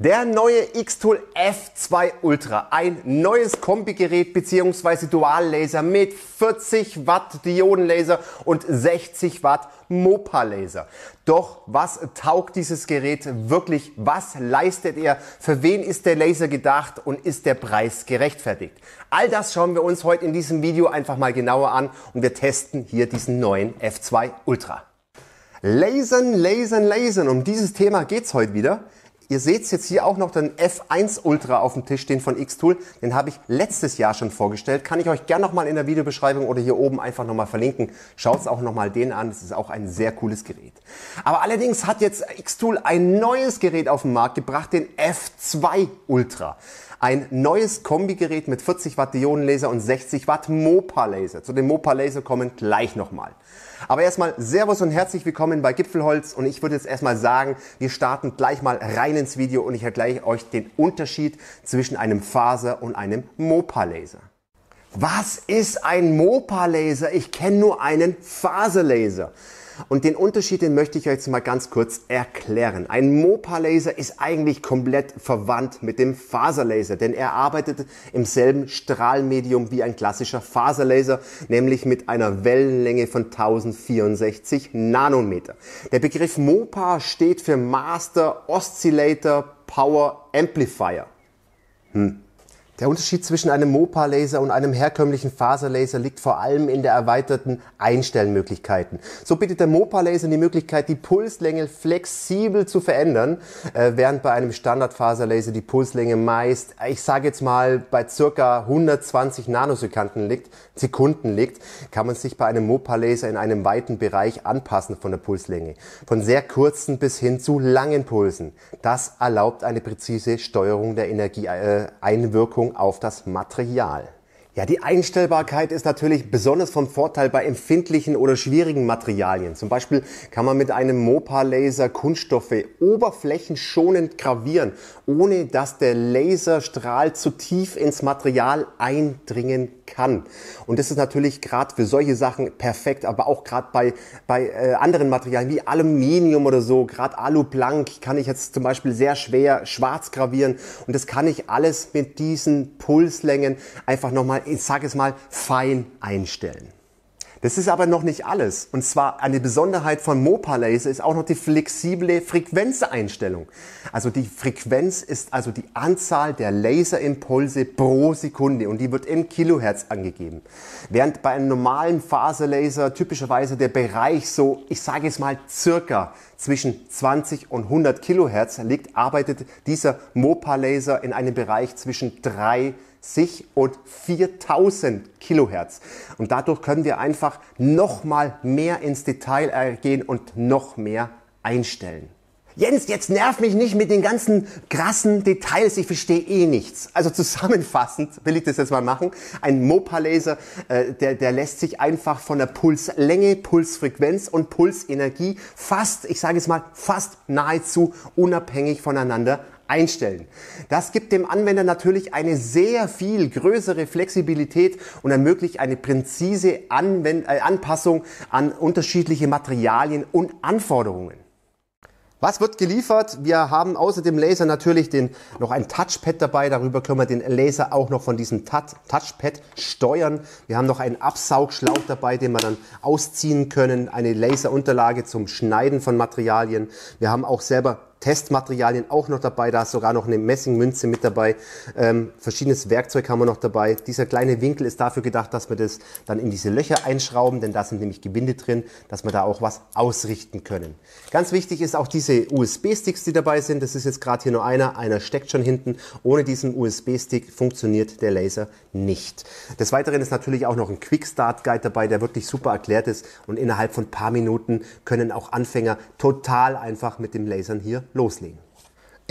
Der neue Xtool F2 Ultra, ein neues Kombigerät bzw. Duallaser mit 40 Watt Diodenlaser und 60 Watt Mopa-Laser. Doch was taugt dieses Gerät wirklich? Was leistet er? Für wen ist der Laser gedacht und ist der Preis gerechtfertigt? All das schauen wir uns heute in diesem Video einfach mal genauer an und wir testen hier diesen neuen F2 Ultra. Lasern. Um dieses Thema geht's heute wieder. Ihr seht jetzt hier auch noch den F1 Ultra auf dem Tisch stehen von Xtool. Den habe ich letztes Jahr schon vorgestellt. Kann ich euch gerne nochmal in der Videobeschreibung oder hier oben einfach nochmal verlinken. Schaut auch nochmal den an. Das ist auch ein sehr cooles Gerät. Aber allerdings hat jetzt Xtool ein neues Gerät auf den Markt gebracht, den F2 Ultra. Ein neues Kombigerät mit 40 Watt Diodenlaser und 60 Watt Mopa-Laser. Zu dem Mopa-Laser kommen gleich nochmal. Aber erstmal Servus und herzlich willkommen bei Gipfelholz und ich würde jetzt erstmal sagen, wir starten gleich mal rein ins Video und ich erkläre euch den Unterschied zwischen einem Faser und einem Mopa-Laser. Was ist ein Mopa-Laser? Ich kenne nur einen Faserlaser. Und den Unterschied, den möchte ich euch jetzt mal ganz kurz erklären. Ein Mopa-Laser ist eigentlich komplett verwandt mit dem Faserlaser, denn er arbeitet im selben Strahlmedium wie ein klassischer Faserlaser, nämlich mit einer Wellenlänge von 1064 Nanometer. Der Begriff Mopa steht für Master Oscillator Power Amplifier. Der Unterschied zwischen einem Mopa-Laser und einem herkömmlichen Faserlaser liegt vor allem in der erweiterten Einstellmöglichkeiten. So bietet der Mopa-Laser die Möglichkeit, die Pulslänge flexibel zu verändern, während bei einem Standard-Faserlaser die Pulslänge meist, ich sage jetzt mal, bei ca. 120 Nanosekunden liegt, kann man sich bei einem Mopa-Laser in einem weiten Bereich anpassen von der Pulslänge. Von sehr kurzen bis hin zu langen Pulsen. Das erlaubt eine präzise Steuerung der Energieeinwirkung auf das Material. Ja, die Einstellbarkeit ist natürlich besonders von Vorteil bei empfindlichen oder schwierigen Materialien. Zum Beispiel kann man mit einem Mopa-Laser Kunststoffe oberflächenschonend gravieren, ohne dass der Laserstrahl zu tief ins Material eindringen kann. Und das ist natürlich gerade für solche Sachen perfekt, aber auch gerade bei anderen Materialien wie Aluminium oder so, gerade Alu-Blank kann ich jetzt zum Beispiel sehr schwer schwarz gravieren und das kann ich alles mit diesen Pulslängen einfach nochmal, ich sage es mal, fein einstellen. Das ist aber noch nicht alles. Und zwar eine Besonderheit von Mopa-Laser ist auch noch die flexible Frequenzeinstellung. Also die Frequenz ist also die Anzahl der Laserimpulse pro Sekunde und die wird in Kilohertz angegeben. Während bei einem normalen Faserlaser typischerweise der Bereich so, ich sage es mal, circa zwischen 20 und 100 Kilohertz liegt, arbeitet dieser Mopa-Laser in einem Bereich zwischen 30 und 4000 Kilohertz. Und dadurch können wir einfach noch mal mehr ins Detail gehen und noch mehr einstellen. Jens, jetzt nerv mich nicht mit den ganzen krassen Details, ich verstehe eh nichts. Also zusammenfassend will ich das jetzt mal machen. Ein Mopa-Laser, der lässt sich einfach von der Pulslänge, Pulsfrequenz und Pulsenergie fast, ich sage es mal, fast nahezu unabhängig voneinander einstellen. Das gibt dem Anwender natürlich eine sehr viel größere Flexibilität und ermöglicht eine präzise Anpassung an unterschiedliche Materialien und Anforderungen. Was wird geliefert? Wir haben außer dem Laser natürlich noch ein Touchpad dabei. Darüber können wir den Laser auch noch von diesem Touchpad steuern. Wir haben noch einen Absaugschlauch dabei, den wir dann ausziehen können. Eine Laserunterlage zum Schneiden von Materialien. Wir haben auch selber Testmaterialien auch noch dabei, da ist sogar noch eine Messingmünze mit dabei, verschiedenes Werkzeug haben wir noch dabei. Dieser kleine Winkel ist dafür gedacht, dass wir das dann in diese Löcher einschrauben, denn da sind nämlich Gewinde drin, dass wir da auch was ausrichten können. Ganz wichtig ist auch diese USB-Sticks, die dabei sind. Das ist jetzt gerade hier nur einer steckt schon hinten. Ohne diesen USB-Stick funktioniert der Laser nicht. Des Weiteren ist natürlich auch noch ein Quick-Start-Guide dabei, der wirklich super erklärt ist und innerhalb von ein paar Minuten können auch Anfänger total einfach mit dem Lasern hier loslegen.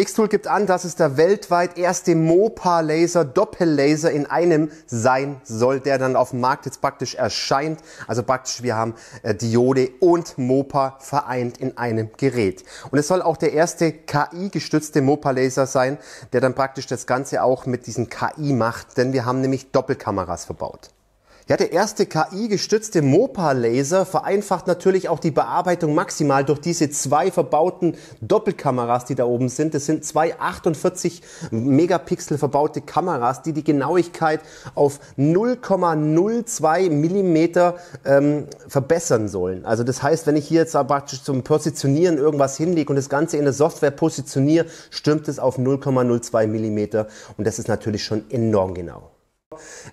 Xtool gibt an, dass es der weltweit erste Mopa-Laser Doppellaser in einem sein soll, der dann auf dem Markt jetzt praktisch erscheint. Also praktisch wir haben Diode und Mopa vereint in einem Gerät. Und es soll auch der erste KI-gestützte Mopa-Laser sein, der dann praktisch das Ganze auch mit diesen KI macht, denn wir haben nämlich Doppelkameras verbaut. Ja, der erste KI-gestützte MOPA-Laser vereinfacht natürlich auch die Bearbeitung maximal durch diese zwei verbauten Doppelkameras, die da oben sind. Das sind zwei 48 Megapixel verbaute Kameras, die die Genauigkeit auf 0,02 Millimeter verbessern sollen. Also das heißt, wenn ich hier jetzt praktisch zum Positionieren irgendwas hinlege und das Ganze in der Software positioniere, stimmt es auf 0,02 Millimeter und das ist natürlich schon enorm genau.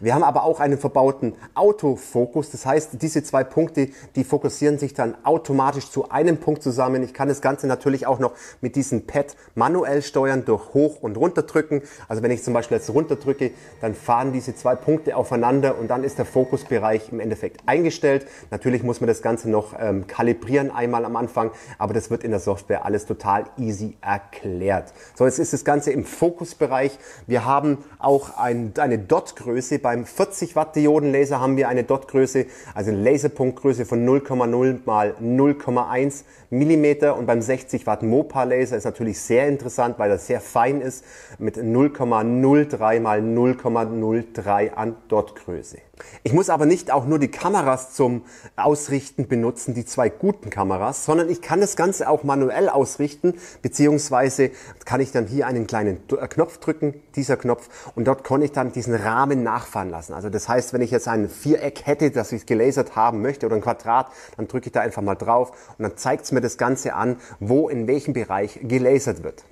Wir haben aber auch einen verbauten Autofokus, das heißt, diese zwei Punkte, die fokussieren sich dann automatisch zu einem Punkt zusammen. Ich kann das Ganze natürlich auch noch mit diesem Pad manuell steuern, durch Hoch- und Runterdrücken. Also wenn ich zum Beispiel jetzt runterdrücke, dann fahren diese zwei Punkte aufeinander und dann ist der Fokusbereich im Endeffekt eingestellt. Natürlich muss man das Ganze noch kalibrieren einmal am Anfang, aber das wird in der Software alles total easy erklärt. So, jetzt ist das Ganze im Fokusbereich. Wir haben auch eine Dot-Größe. Beim 40 Watt Diodenlaser haben wir eine Dot-Größe, also eine Laserpunktgröße von 0,0 mal 0,1 Millimeter und beim 60 Watt MOPA-Laser ist natürlich sehr interessant, weil das sehr fein ist mit 0,03 mal 0,03 an Dot-Größe. Ich muss aber nicht auch nur die Kameras zum Ausrichten benutzen, die zwei guten Kameras, sondern ich kann das Ganze auch manuell ausrichten, beziehungsweise kann ich dann hier einen kleinen Knopf drücken, dieser Knopf, und dort kann ich dann diesen Rahmen nachfahren lassen. Also das heißt, wenn ich jetzt ein Viereck hätte, das ich gelasert haben möchte oder ein Quadrat, dann drücke ich da einfach mal drauf und dann zeigt es mir das Ganze an, wo in welchem Bereich gelasert wird.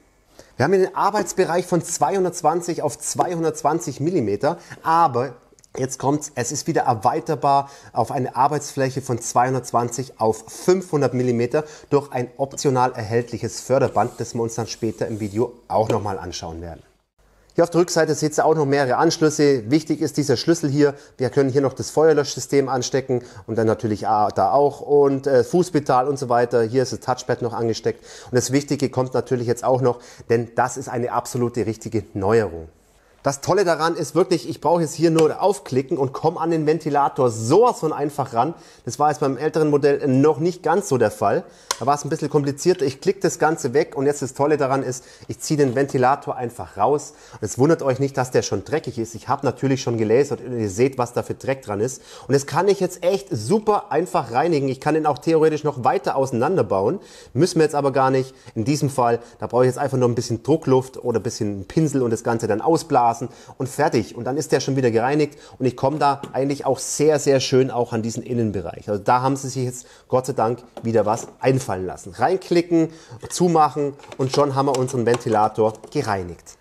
Wir haben hier den Arbeitsbereich von 220 auf 220 Millimeter, aber jetzt kommt's, es ist wieder erweiterbar auf eine Arbeitsfläche von 220 auf 500 Millimeter durch ein optional erhältliches Förderband, das wir uns dann später im Video auch nochmal anschauen werden. Hier auf der Rückseite seht ihr auch noch mehrere Anschlüsse. Wichtig ist dieser Schlüssel hier. Wir können hier noch das Feuerlöschsystem anstecken und dann natürlich da auch und Fußpedal und so weiter. Hier ist das Touchpad noch angesteckt. Und das Wichtige kommt natürlich jetzt auch noch, denn das ist eine absolute richtige Neuerung. Das Tolle daran ist wirklich, ich brauche jetzt hier nur aufklicken und komme an den Ventilator sowas von einfach ran. Das war jetzt beim älteren Modell noch nicht ganz so der Fall. Da war es ein bisschen komplizierter. Ich klicke das Ganze weg und jetzt das Tolle daran ist, ich ziehe den Ventilator einfach raus. Und es wundert euch nicht, dass der schon dreckig ist. Ich habe natürlich schon gelasert und ihr seht, was da für Dreck dran ist. Und das kann ich jetzt echt super einfach reinigen. Ich kann den auch theoretisch noch weiter auseinanderbauen. Müssen wir jetzt aber gar nicht. In diesem Fall, da brauche ich jetzt einfach nur ein bisschen Druckluft oder ein bisschen Pinsel und das Ganze dann ausblasen. Und fertig. Und dann ist der schon wieder gereinigt und ich komme da eigentlich auch sehr, sehr schön auch an diesen Innenbereich. Also da haben sie sich jetzt Gott sei Dank wieder was einfallen lassen. Reinklicken, zumachen und schon haben wir unseren Ventilator gereinigt.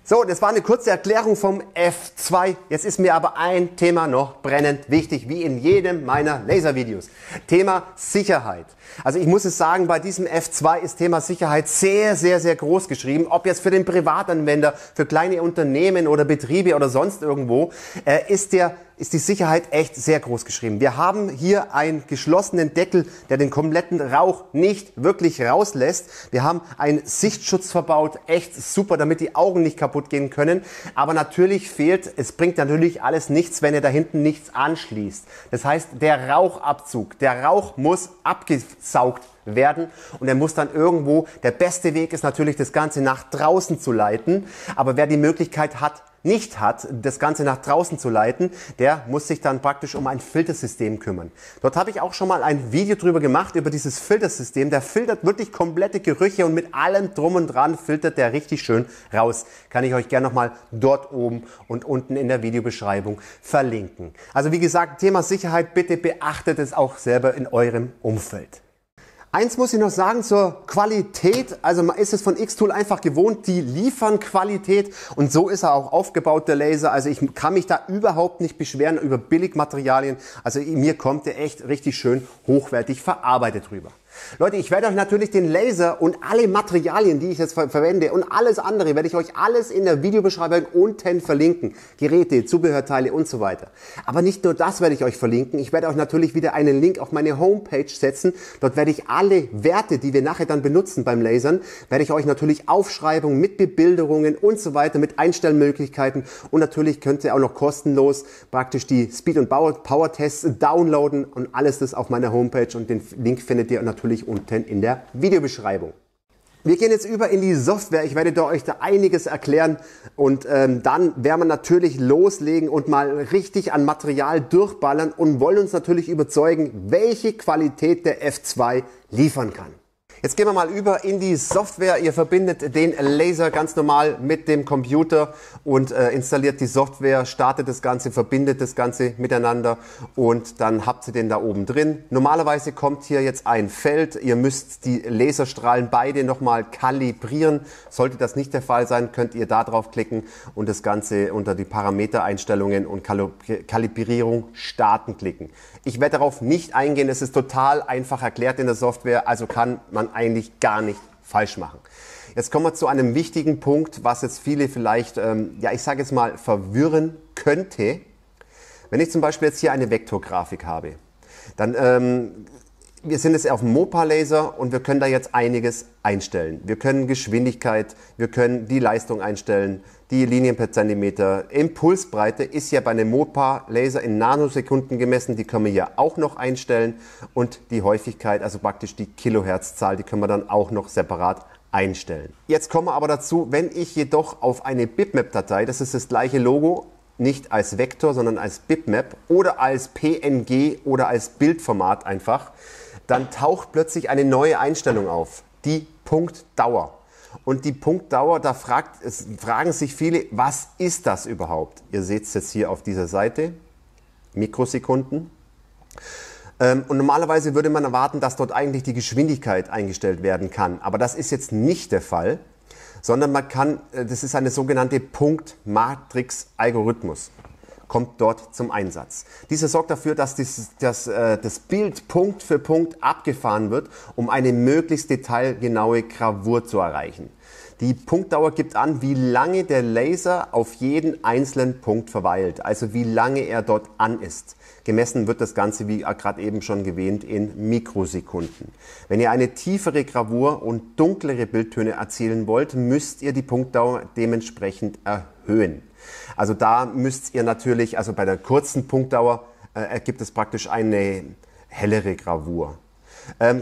So, das war eine kurze Erklärung vom F2. Jetzt ist mir aber ein Thema noch brennend wichtig, wie in jedem meiner Laservideos. Thema Sicherheit. Also ich muss es sagen, bei diesem F2 ist Thema Sicherheit sehr, sehr, sehr groß geschrieben. Ob jetzt für den Privatanwender, für kleine Unternehmen oder Betriebe oder sonst irgendwo, ist die Sicherheit echt sehr groß geschrieben. Wir haben hier einen geschlossenen Deckel, der den kompletten Rauch nicht wirklich rauslässt. Wir haben einen Sichtschutz verbaut, echt super, damit die Augen nicht kaputt gehen können. Aber natürlich es bringt natürlich alles nichts, wenn ihr da hinten nichts anschließt. Das heißt, der Rauchabzug, der Rauch muss abgesaugt werden und er muss dann irgendwo, der beste Weg ist natürlich, das Ganze nach draußen zu leiten. Aber wer die Möglichkeit nicht hat, das Ganze nach draußen zu leiten, der muss sich dann praktisch um ein Filtersystem kümmern. Dort habe ich auch schon mal ein Video drüber gemacht, über dieses Filtersystem. Der filtert wirklich komplette Gerüche und mit allem drum und dran filtert der richtig schön raus. Kann ich euch gerne nochmal dort oben und unten in der Videobeschreibung verlinken. Also wie gesagt, Thema Sicherheit, bitte beachtet es auch selber in eurem Umfeld. Eins muss ich noch sagen zur Qualität, also man ist es von Xtool einfach gewohnt, die liefern Qualität und so ist er auch aufgebaut, der Laser. Also ich kann mich da überhaupt nicht beschweren über Billigmaterialien, also mir kommt der echt richtig schön hochwertig verarbeitet rüber. Leute, ich werde euch natürlich den Laser und alle Materialien, die ich jetzt verwende und alles andere, werde ich euch alles in der Videobeschreibung unten verlinken. Geräte, Zubehörteile und so weiter. Aber nicht nur das werde ich euch verlinken. Ich werde euch natürlich wieder einen Link auf meine Homepage setzen. Dort werde ich alle Werte, die wir nachher dann benutzen beim Lasern, werde ich euch natürlich aufschreiben mit Bebilderungen und so weiter, mit Einstellmöglichkeiten. Und natürlich könnt ihr auch noch kostenlos praktisch die Speed- und Power-Tests downloaden und alles das auf meiner Homepage und den Link findet ihr natürlich unten in der Videobeschreibung. Wir gehen jetzt über in die Software. Ich werde euch da einiges erklären und dann werden wir natürlich loslegen und mal richtig an Material durchballern und wollen uns natürlich überzeugen, welche Qualität der F2 liefern kann. Jetzt gehen wir mal über in die Software. Ihr verbindet den Laser ganz normal mit dem Computer und installiert die Software, startet das Ganze, verbindet das Ganze miteinander und dann habt ihr den da oben drin. Normalerweise kommt hier jetzt ein Feld. Ihr müsst die Laserstrahlen beide nochmal kalibrieren. Sollte das nicht der Fall sein, könnt ihr da drauf klicken und das Ganze unter die Parametereinstellungen und Kalibrierung starten klicken. Ich werde darauf nicht eingehen. Es ist total einfach erklärt in der Software, also kann man eigentlich gar nicht falsch machen. Jetzt kommen wir zu einem wichtigen Punkt, was jetzt viele vielleicht, ja ich sage jetzt mal, verwirren könnte. Wenn ich zum Beispiel jetzt hier eine Vektorgrafik habe, dann, wir sind jetzt auf dem Mopa-Laser und wir können da jetzt einiges einstellen. Wir können Geschwindigkeit, wir können die Leistung einstellen, die Linien per Zentimeter. Impulsbreite ist ja bei einem Mopa-Laser in Nanosekunden gemessen, die können wir hier auch noch einstellen und die Häufigkeit, also praktisch die Kilohertzzahl, die können wir dann auch noch separat einstellen. Jetzt kommen wir aber dazu, wenn ich jedoch auf eine Bitmap-Datei, das ist das gleiche Logo, nicht als Vektor, sondern als Bitmap oder als PNG oder als Bildformat einfach, dann taucht plötzlich eine neue Einstellung auf, die Punktdauer. Und die Punktdauer, da fragen sich viele, was ist das überhaupt? Ihr seht es jetzt hier auf dieser Seite, Mikrosekunden. Und normalerweise würde man erwarten, dass dort eigentlich die Geschwindigkeit eingestellt werden kann. Aber das ist jetzt nicht der Fall, sondern man kann, das ist eine sogenannte Punktmatrix-Algorithmus. Kommt dort zum Einsatz. Dieser sorgt dafür, dass das Bild Punkt für Punkt abgefahren wird, um eine möglichst detailgenaue Gravur zu erreichen. Die Punktdauer gibt an, wie lange der Laser auf jeden einzelnen Punkt verweilt, also wie lange er dort an ist. Gemessen wird das Ganze, wie gerade eben schon erwähnt, in Mikrosekunden. Wenn ihr eine tiefere Gravur und dunklere Bildtöne erzielen wollt, müsst ihr die Punktdauer dementsprechend erhöhen. Also da müsst ihr natürlich, also bei der kurzen Punktdauer ergibt es praktisch eine hellere Gravur.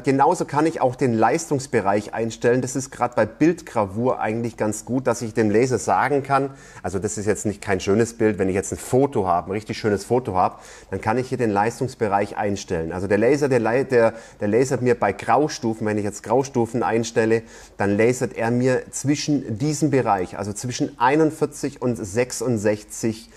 Genauso kann ich auch den Leistungsbereich einstellen. Das ist gerade bei Bildgravur eigentlich ganz gut, dass ich dem Laser sagen kann, also das ist jetzt nicht kein schönes Bild, wenn ich jetzt ein Foto habe, ein richtig schönes Foto habe, dann kann ich hier den Leistungsbereich einstellen. Also der Laser, der lasert mir bei Graustufen, wenn ich jetzt Graustufen einstelle, dann lasert er mir zwischen diesem Bereich, also zwischen 41 und 66%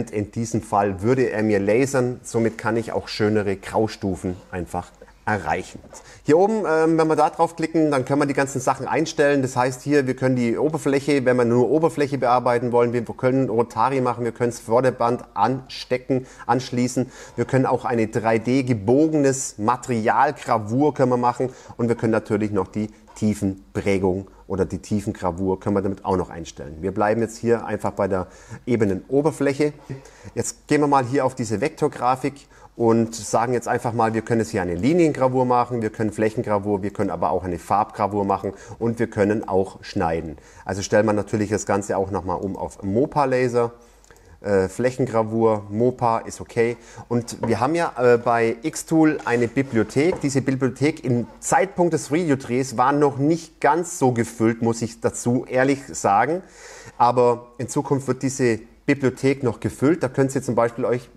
in diesem Fall würde er mir lasern. Somit kann ich auch schönere Graustufen einfach erreichen. Hier oben, wenn wir da drauf klicken, dann können wir die ganzen Sachen einstellen. Das heißt hier, wir können die Oberfläche, wenn wir nur Oberfläche bearbeiten wollen, wir können Rotari machen, wir können das Förderband anschließen. Wir können auch eine 3D gebogenes Materialgravur können wir machen und wir können natürlich noch die Tiefenprägung oder die Tiefengravur können wir damit auch noch einstellen. Wir bleiben jetzt hier einfach bei der ebenen Oberfläche. Jetzt gehen wir mal hier auf diese Vektorgrafik und sagen jetzt einfach mal, wir können jetzt hier eine Liniengravur machen, wir können Flächengravur, wir können aber auch eine Farbgravur machen und wir können auch schneiden. Also stellt man natürlich das Ganze auch nochmal um auf Mopa-Laser. Flächengravur, Mopa ist okay. Und wir haben ja bei Xtool eine Bibliothek. Diese Bibliothek im Zeitpunkt des Videodrehs war noch nicht ganz so gefüllt, muss ich dazu ehrlich sagen. Aber in Zukunft wird diese Bibliothek noch gefüllt. Da könnt ihr zum Beispiel euch,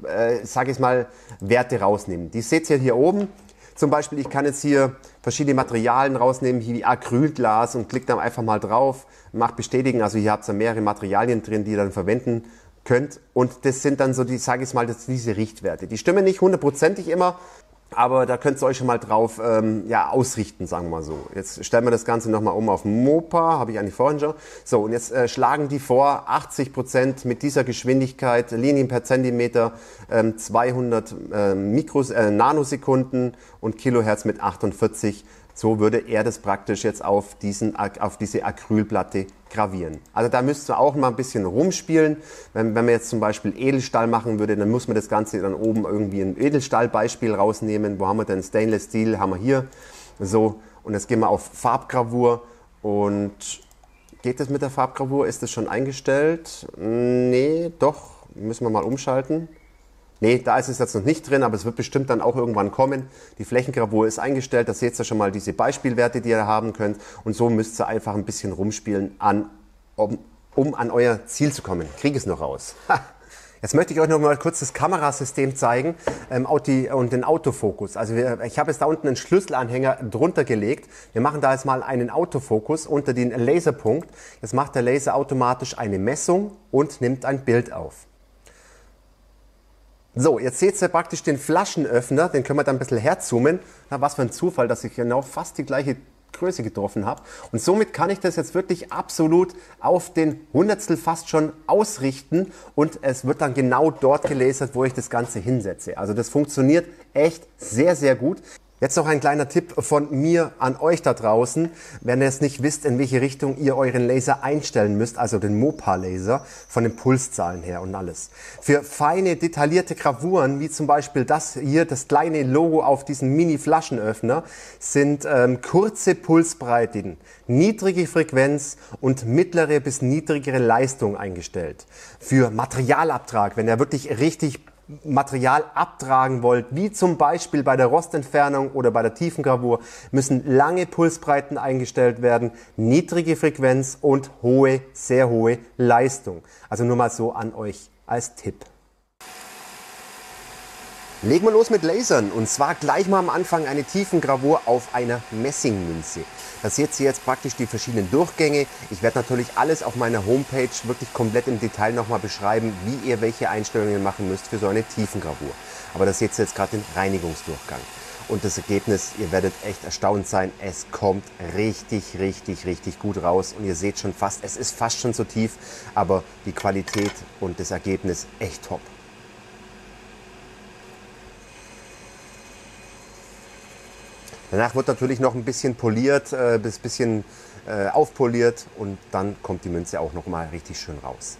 sage ich mal, Werte rausnehmen. Die seht ihr hier oben. Zum Beispiel, ich kann jetzt hier verschiedene Materialien rausnehmen, hier wie Acrylglas und klickt dann einfach mal drauf, macht bestätigen. Also hier habt ihr mehrere Materialien drin, die ihr dann verwenden könnt. Und das sind dann so die, sage ich mal, diese Richtwerte. Die stimmen nicht hundertprozentig immer, aber da könnt ihr euch schon mal drauf ja, ausrichten, sagen wir mal so. Jetzt stellen wir das Ganze nochmal um auf Mopa, habe ich eigentlich vorhin schon. So, und jetzt schlagen die vor, 80% mit dieser Geschwindigkeit, Linien per Zentimeter, 200 Nanosekunden und Kilohertz mit 48. So würde er das praktisch jetzt auf diese Acrylplatte gravieren. Also da müsst ihr auch mal ein bisschen rumspielen. Wenn man jetzt zum Beispiel Edelstahl machen würde, dann muss man das Ganze dann oben irgendwie ein Edelstahlbeispiel rausnehmen. Wo haben wir denn? Stainless Steel haben wir hier. So, und jetzt gehen wir auf Farbgravur. Und geht das mit der Farbgravur? Ist das schon eingestellt? Nee, doch. Müssen wir mal umschalten. Nee, da ist es jetzt noch nicht drin, aber es wird bestimmt dann auch irgendwann kommen. Die Flächengravur ist eingestellt, da seht ihr schon mal diese Beispielwerte, die ihr haben könnt. Und so müsst ihr einfach ein bisschen rumspielen, um an euer Ziel zu kommen. Krieg es noch raus. Ha. Jetzt möchte ich euch noch mal kurz das Kamerasystem zeigen und den Autofokus. Also ich habe jetzt da unten einen Schlüsselanhänger drunter gelegt. Wir machen da jetzt mal einen Autofokus unter den Laserpunkt. Jetzt macht der Laser automatisch eine Messung und nimmt ein Bild auf. So, jetzt seht ihr praktisch den Flaschenöffner, den können wir dann ein bisschen herzoomen. Na, was für ein Zufall, dass ich genau fast die gleiche Größe getroffen habe. Und somit kann ich das jetzt wirklich absolut auf den Hundertstel fast schon ausrichten und es wird dann genau dort gelasert, wo ich das Ganze hinsetze. Also das funktioniert echt sehr, sehr gut. Jetzt noch ein kleiner Tipp von mir an euch da draußen, wenn ihr es nicht wisst, in welche Richtung ihr euren Laser einstellen müsst, also den Mopa-Laser von den Pulszahlen her und alles. Für feine, detaillierte Gravuren, wie zum Beispiel das hier, das kleine Logo auf diesem Mini-Flaschenöffner, sind kurze Pulsbreiten, niedrige Frequenz und mittlere bis niedrigere Leistung eingestellt. Für Materialabtrag, wenn ihr wirklich richtig Material abtragen wollt, wie zum Beispiel bei der Rostentfernung oder bei der Tiefengravur, müssen lange Pulsbreiten eingestellt werden, niedrige Frequenz und hohe, sehr hohe Leistung. Also nur mal so an euch als Tipp. Legen wir los mit Lasern und zwar gleich mal am Anfang eine Tiefengravur auf einer Messingmünze. Da seht ihr jetzt praktisch die verschiedenen Durchgänge. Ich werde natürlich alles auf meiner Homepage wirklich komplett im Detail nochmal beschreiben, wie ihr welche Einstellungen machen müsst für so eine Tiefengravur. Aber da seht ihr jetzt gerade den Reinigungsdurchgang. Und das Ergebnis, ihr werdet echt erstaunt sein, es kommt richtig, richtig, richtig gut raus. Und ihr seht schon fast, es ist fast schon so tief, aber die Qualität und das Ergebnis echt top. Danach wird natürlich noch ein bisschen poliert, aufpoliert und dann kommt die Münze auch noch mal richtig schön raus.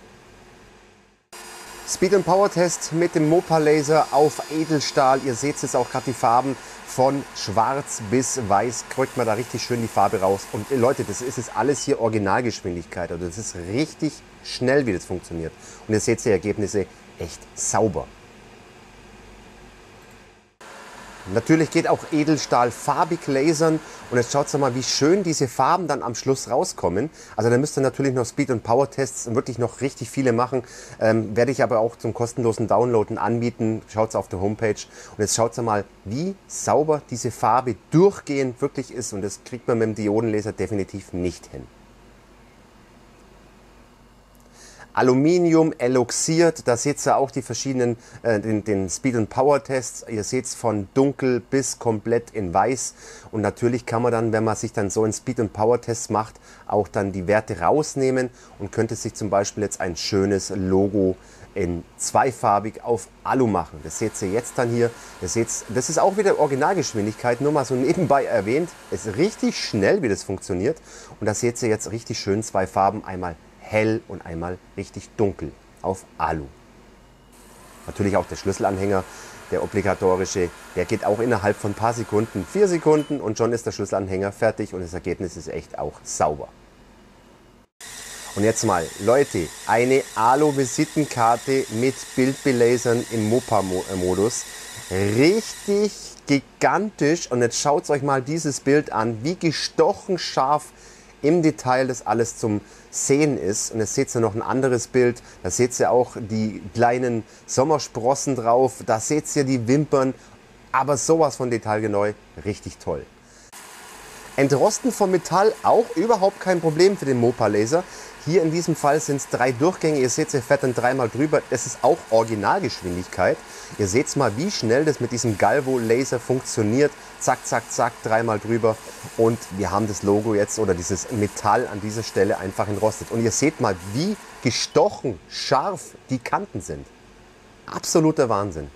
Speed und Power Test mit dem Mopa Laser auf Edelstahl. Ihr seht jetzt auch gerade die Farben von schwarz bis weiß. Kriegt man da richtig schön die Farbe raus. Und Leute, das ist jetzt alles hier Originalgeschwindigkeit. Also das ist richtig schnell, wie das funktioniert. Und ihr seht die Ergebnisse echt sauber. Natürlich geht auch Edelstahl farbig lasern und jetzt schaut mal, wie schön diese Farben dann am Schluss rauskommen. Also da müsst ihr natürlich noch Speed- und Power-Tests wirklich noch richtig viele machen. Werde ich aber auch zum kostenlosen Downloaden anbieten. Schaut auf der Homepage und jetzt schaut mal, wie sauber diese Farbe durchgehend wirklich ist und das kriegt man mit dem Diodenlaser definitiv nicht hin. Aluminium eloxiert, da seht ihr auch die verschiedenen, den Speed- und Power-Tests. Ihr seht es von dunkel bis komplett in weiß. Und natürlich kann man dann, wenn man sich dann so einen Speed- und Power-Test macht, auch dann die Werte rausnehmen und könnte sich zum Beispiel jetzt ein schönes Logo in zweifarbig auf Alu machen. Das seht ihr jetzt dann hier. Ihr seht, das ist auch wieder Originalgeschwindigkeit, nur mal so nebenbei erwähnt. Es ist richtig schnell, wie das funktioniert. Und da seht ihr jetzt richtig schön zwei Farben, einmal hell und einmal richtig dunkel auf Alu. Natürlich auch der Schlüsselanhänger, der obligatorische, der geht auch innerhalb von ein paar Sekunden, 4 Sekunden und schon ist der Schlüsselanhänger fertig und das Ergebnis ist echt auch sauber. Und jetzt mal, Leute, eine Alu-Visitenkarte mit Bildbelasern im Mopa-Modus. Richtig gigantisch und jetzt schaut euch mal dieses Bild an, wie gestochen scharf im Detail das alles zum Sehen ist. Und jetzt seht ihr noch ein anderes Bild, da seht ihr auch die kleinen Sommersprossen drauf, da seht ihr die Wimpern, aber sowas von detailgenau, richtig toll. Entrosten vom Metall auch überhaupt kein Problem für den Mopa Laser. Hier in diesem Fall sind es 3 Durchgänge, ihr seht, ihr fährt dann dreimal drüber, das ist auch Originalgeschwindigkeit. Ihr seht mal, wie schnell das mit diesem Galvo Laser funktioniert. Zack, zack, zack, dreimal drüber und wir haben das Logo jetzt oder dieses Metall an dieser Stelle einfach entrostet. Und ihr seht mal, wie gestochen scharf die Kanten sind. Absoluter Wahnsinn.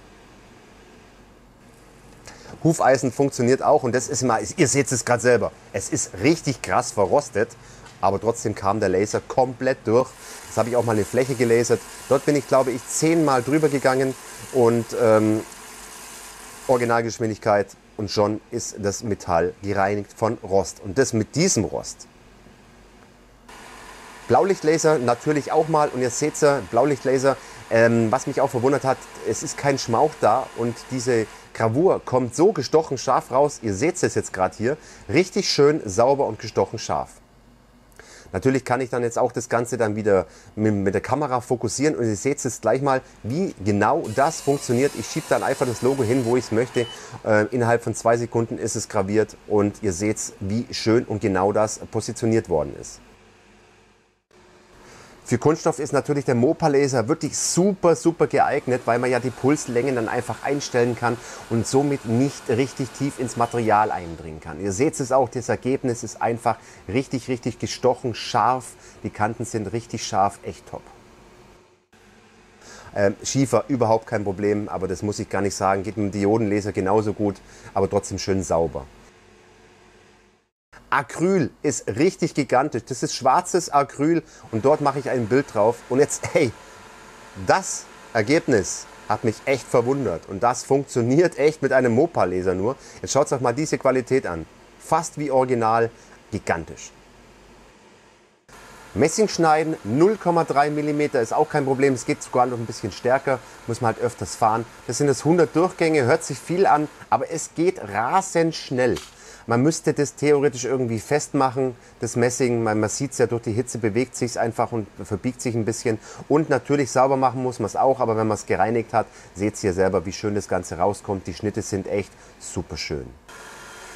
Hufeisen funktioniert auch und das ist mal, ihr seht es gerade selber, es ist richtig krass verrostet, aber trotzdem kam der Laser komplett durch. Das habe ich auch mal eine Fläche gelasert. Dort bin ich, glaube ich, 10-mal drüber gegangen und Originalgeschwindigkeit und schon ist das Metall gereinigt von Rost und das mit diesem Rost. Blaulichtlaser natürlich auch mal und ihr seht ja, Blaulichtlaser Was mich auch verwundert hat, es ist kein Schmauch da und diese Gravur kommt so gestochen scharf raus. Ihr seht es jetzt gerade hier, richtig schön sauber und gestochen scharf. Natürlich kann ich dann jetzt auch das Ganze dann wieder mit der Kamera fokussieren und ihr seht jetzt gleich mal, wie genau das funktioniert. Ich schiebe dann einfach das Logo hin, wo ich es möchte. Innerhalb von 2 Sekunden ist es graviert und ihr seht, wie schön und genau das positioniert worden ist. Für Kunststoff ist natürlich der Mopa-Laser wirklich super geeignet, weil man ja die Pulslängen dann einfach einstellen kann und somit nicht richtig tief ins Material eindringen kann. Ihr seht es auch, das Ergebnis ist einfach richtig gestochen, scharf. Die Kanten sind richtig scharf, echt top. Schiefer, überhaupt kein Problem, aber das muss ich gar nicht sagen. Geht mit dem Diodenlaser genauso gut, aber trotzdem schön sauber. Acryl ist richtig gigantisch. Das ist schwarzes Acryl und dort mache ich ein Bild drauf. Und jetzt, hey, das Ergebnis hat mich echt verwundert. Und das funktioniert echt mit einem Mopa-Laser nur. Jetzt schaut euch mal diese Qualität an. Fast wie original, gigantisch. Messing schneiden, 0,3 mm ist auch kein Problem. Es geht sogar noch ein bisschen stärker, muss man halt öfters fahren. Das sind jetzt 100 Durchgänge, hört sich viel an, aber es geht rasend schnell. Man müsste das theoretisch irgendwie festmachen, das Messing. Man sieht es ja, durch die Hitze bewegt sich einfach und verbiegt sich ein bisschen. Und natürlich sauber machen muss man es auch, aber wenn man es gereinigt hat, seht ihr selber, wie schön das Ganze rauskommt. Die Schnitte sind echt super schön.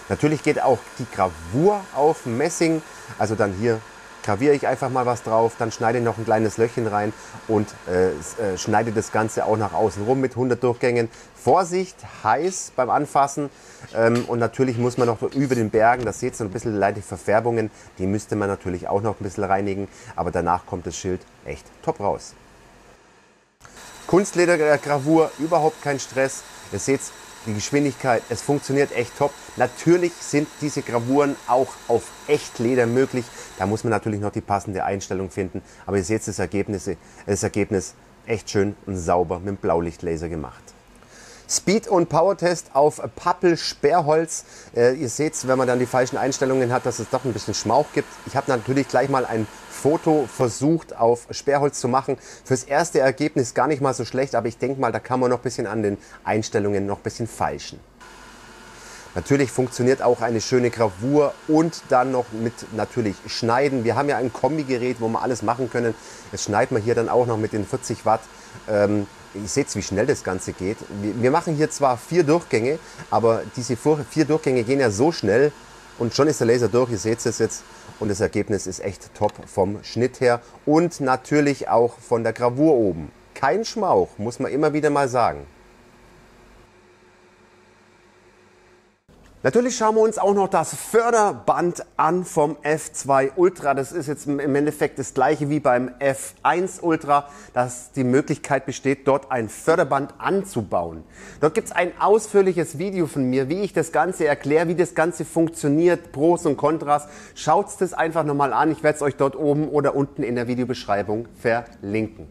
Natürlich geht auch die Gravur auf Messing, also dann hier graviere ich einfach mal was drauf, dann schneide ich noch ein kleines Löchchen rein und schneide das Ganze auch nach außen rum mit 100 Durchgängen. Vorsicht, heiß beim Anfassen und natürlich muss man noch über den Bergen, das seht ihr, ein bisschen leichte Verfärbungen, die müsste man natürlich auch noch ein bisschen reinigen, aber danach kommt das Schild echt top raus. Kunstledergravur, überhaupt kein Stress, ihr seht die Geschwindigkeit, es funktioniert echt top. Natürlich sind diese Gravuren auch auf Echtleder möglich. Da muss man natürlich noch die passende Einstellung finden. Aber ihr seht das Ergebnis echt schön und sauber mit dem Blaulichtlaser gemacht. Speed- und Power-Test auf Pappel-Sperrholz. Ihr seht, wenn man dann die falschen Einstellungen hat, dass es doch ein bisschen Schmauch gibt. Ich habe natürlich gleich mal ein Foto versucht auf Sperrholz zu machen. Fürs erste Ergebnis gar nicht mal so schlecht, aber ich denke mal, da kann man noch ein bisschen an den Einstellungen noch ein bisschen feilschen. Natürlich funktioniert auch eine schöne Gravur und dann noch mit natürlich Schneiden. Wir haben ja ein Kombigerät, wo wir alles machen können. Jetzt schneiden wir hier dann auch noch mit den 40 Watt. Ihr seht, wie schnell das Ganze geht. Wir machen hier zwar 4 Durchgänge, aber diese 4 Durchgänge gehen ja so schnell und schon ist der Laser durch. Ihr seht es jetzt und das Ergebnis ist echt top vom Schnitt her und natürlich auch von der Gravur oben. Kein Schmauch, muss man immer wieder mal sagen. Natürlich schauen wir uns auch noch das Förderband an vom F2 Ultra. Das ist jetzt im Endeffekt das gleiche wie beim F1 Ultra, dass die Möglichkeit besteht, dort ein Förderband anzubauen. Dort gibt es ein ausführliches Video von mir, wie ich das Ganze erkläre, wie das Ganze funktioniert, Pros und Kontras. Schaut das einfach nochmal an. Ich werde es euch dort oben oder unten in der Videobeschreibung verlinken.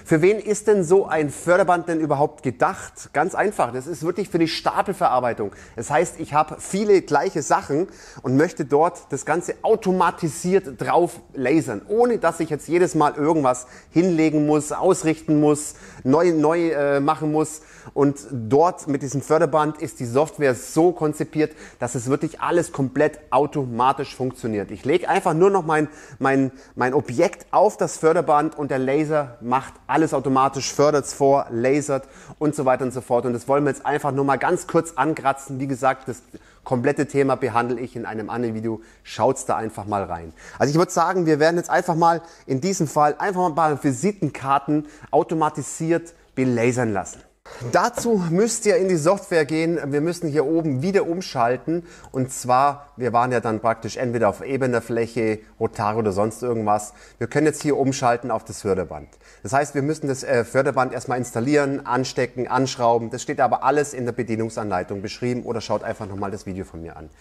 Für wen ist denn so ein Förderband denn überhaupt gedacht? Ganz einfach, das ist wirklich für die Stapelverarbeitung. Das heißt, ich habe viele gleiche Sachen und möchte dort das Ganze automatisiert drauf lasern, ohne dass ich jetzt jedes Mal irgendwas hinlegen muss, ausrichten muss, neu machen muss. Und dort mit diesem Förderband ist die Software so konzipiert, dass es wirklich alles komplett automatisch funktioniert. Ich lege einfach nur noch mein Objekt auf das Förderband und der Laser macht alles automatisch, fördert es vor, lasert und so weiter und so fort. Und das wollen wir jetzt einfach nur mal ganz kurz ankratzen. Wie gesagt, das komplette Thema behandle ich in einem anderen Video. Schaut's da einfach mal rein. Also ich würde sagen, wir werden jetzt einfach mal in diesem Fall einfach mal ein paar Visitenkarten automatisiert belasern lassen. Dazu müsst ihr in die Software gehen. Wir müssen hier oben wieder umschalten. Und zwar, wir waren ja dann praktisch entweder auf ebener Fläche, Rotar oder sonst irgendwas. Wir können jetzt hier umschalten auf das Förderband. Das heißt, wir müssen das Förderband erstmal installieren, anstecken, anschrauben. Das steht aber alles in der Bedienungsanleitung beschrieben oder schaut einfach nochmal das Video von mir an.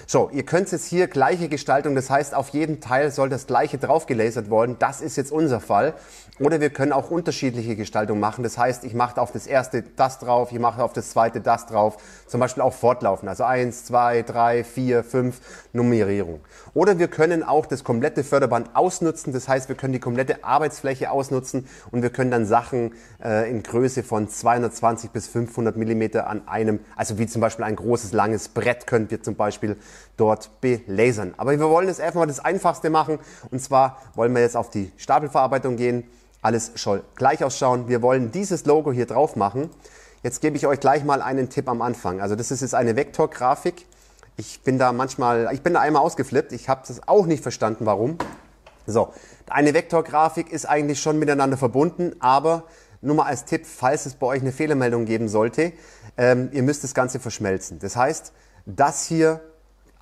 So, ihr könnt jetzt hier gleiche Gestaltung. Das heißt, auf jeden Teil soll das gleiche drauf gelasert worden. Das ist jetzt unser Fall. Oder wir können auch unterschiedliche Gestaltungen machen. Das heißt, ich mache auf das erste erste das drauf, ich mache auf das zweite das drauf. Zum Beispiel auch fortlaufen, also 1, 2, 3, 4, 5 Nummerierung. Oder wir können auch das komplette Förderband ausnutzen, das heißt, wir können die komplette Arbeitsfläche ausnutzen und wir können dann Sachen in Größe von 220 bis 500 Millimeter an einem, also wie zum Beispiel ein großes, langes Brett können wir zum Beispiel dort belasern. Aber wir wollen jetzt einfach mal das Einfachste machen und zwar wollen wir jetzt auf die Stapelverarbeitung gehen. Alles soll gleich ausschauen. Wir wollen dieses Logo hier drauf machen. Jetzt gebe ich euch gleich mal einen Tipp am Anfang. Also das ist jetzt eine Vektorgrafik. Ich bin da einmal ausgeflippt. Ich habe das auch nicht verstanden, warum. So, eine Vektorgrafik ist eigentlich schon miteinander verbunden, aber nur mal als Tipp, falls es bei euch eine Fehlermeldung geben sollte, ihr müsst das Ganze verschmelzen. Das heißt, das hier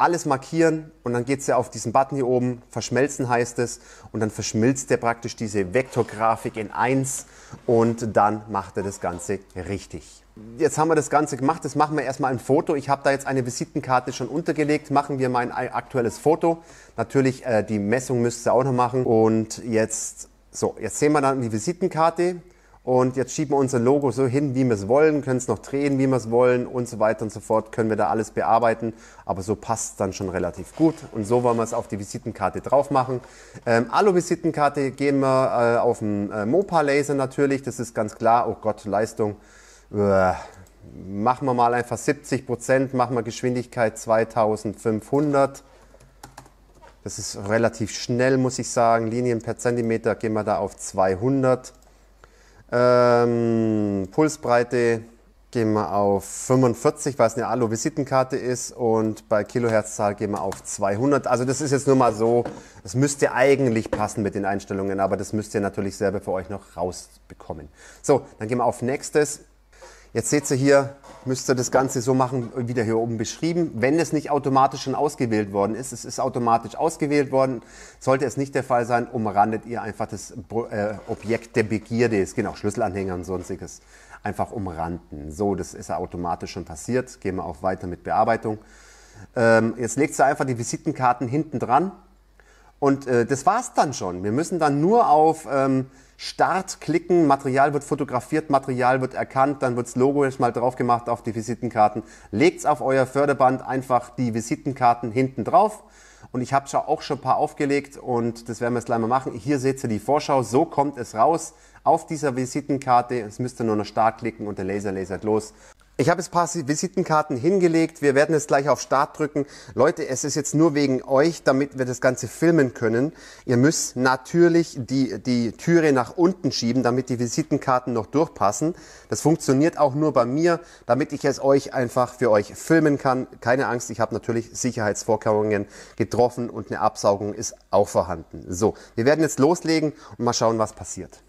alles markieren und dann geht es ja auf diesen Button hier oben, verschmelzen heißt es und dann verschmilzt der praktisch diese Vektorgrafik in eins und dann macht er das Ganze richtig. Jetzt haben wir das Ganze gemacht, das machen wir erstmal ein Foto. Ich habe da jetzt eine Visitenkarte schon untergelegt, machen wir mein aktuelles Foto. Natürlich die Messung müsst ihr auch noch machen und jetzt sehen wir dann die Visitenkarte. Und jetzt schieben wir unser Logo so hin, wie wir es wollen, können es noch drehen, wie wir es wollen und so weiter und so fort, können wir da alles bearbeiten. Aber so passt es dann schon relativ gut und so wollen wir es auf die Visitenkarte drauf machen. Alu-Visitenkarte gehen wir auf den Mopa-Laser natürlich, das ist ganz klar. Oh Gott, Leistung, machen wir mal einfach 70%, machen wir Geschwindigkeit 2500. Das ist relativ schnell, muss ich sagen. Linien per Zentimeter gehen wir da auf 200. Pulsbreite gehen wir auf 45, weil es eine Alu-Visitenkarte ist und bei Kilohertzzahl gehen wir auf 200. Also das ist jetzt nur mal so, das müsste eigentlich passen mit den Einstellungen, aber das müsst ihr natürlich selber für euch noch rausbekommen. So, dann gehen wir auf Nächstes. Jetzt seht ihr hier, müsst ihr das Ganze so machen, wie der hier oben beschrieben. Wenn es nicht automatisch schon ausgewählt worden ist, es ist automatisch ausgewählt worden, sollte es nicht der Fall sein, umrandet ihr einfach das Objekt der Begierde, es gehen auch Schlüsselanhänger und sonstiges, einfach umranden. So, das ist ja automatisch schon passiert. Gehen wir auf Weiter mit Bearbeitung. Jetzt legt ihr einfach die Visitenkarten hinten dran und das war's dann schon. Wir müssen dann nur auf Start klicken, Material wird fotografiert, Material wird erkannt, dann wird das Logo jetzt mal drauf gemacht auf die Visitenkarten. Legt auf euer Förderband einfach die Visitenkarten hinten drauf und ich habe auch schon ein paar aufgelegt und das werden wir jetzt gleich mal machen. Hier seht ihr die Vorschau, so kommt es raus auf dieser Visitenkarte. Jetzt müsst ihr nur noch Start klicken und der Laser lasert los. Ich habe jetzt ein paar Visitenkarten hingelegt. Wir werden jetzt gleich auf Start drücken. Leute, es ist jetzt nur wegen euch, damit wir das Ganze filmen können. Ihr müsst natürlich die Türe nach unten schieben, damit die Visitenkarten noch durchpassen. Das funktioniert auch nur bei mir, damit ich es euch einfach für euch filmen kann. Keine Angst, ich habe natürlich Sicherheitsvorkehrungen getroffen und eine Absaugung ist auch vorhanden. So, wir werden jetzt loslegen und mal schauen, was passiert.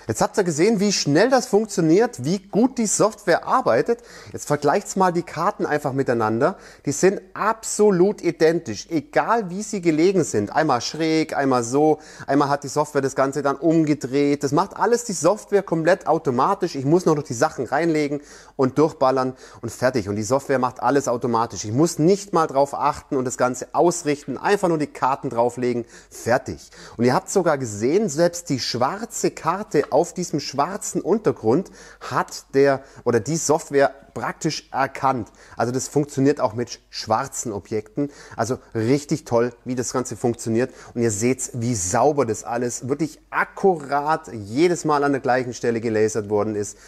Jetzt habt ihr gesehen, wie schnell das funktioniert, wie gut die Software arbeitet. Jetzt vergleicht mal die Karten einfach miteinander. Die sind absolut identisch, egal wie sie gelegen sind. Einmal schräg, einmal so, einmal hat die Software das Ganze dann umgedreht. Das macht alles die Software komplett automatisch. Ich muss nur noch die Sachen reinlegen und durchballern und fertig. Und die Software macht alles automatisch. Ich muss nicht mal drauf achten und das Ganze ausrichten. Einfach nur die Karten drauflegen, fertig. Und ihr habt sogar gesehen, selbst die schwarze Karte auf diesem schwarzen Untergrund hat die Software praktisch erkannt. Also das funktioniert auch mit schwarzen Objekten. Also richtig toll, wie das Ganze funktioniert. Und ihr seht, wie sauber das alles wirklich akkurat jedes Mal an der gleichen Stelle gelasert worden ist.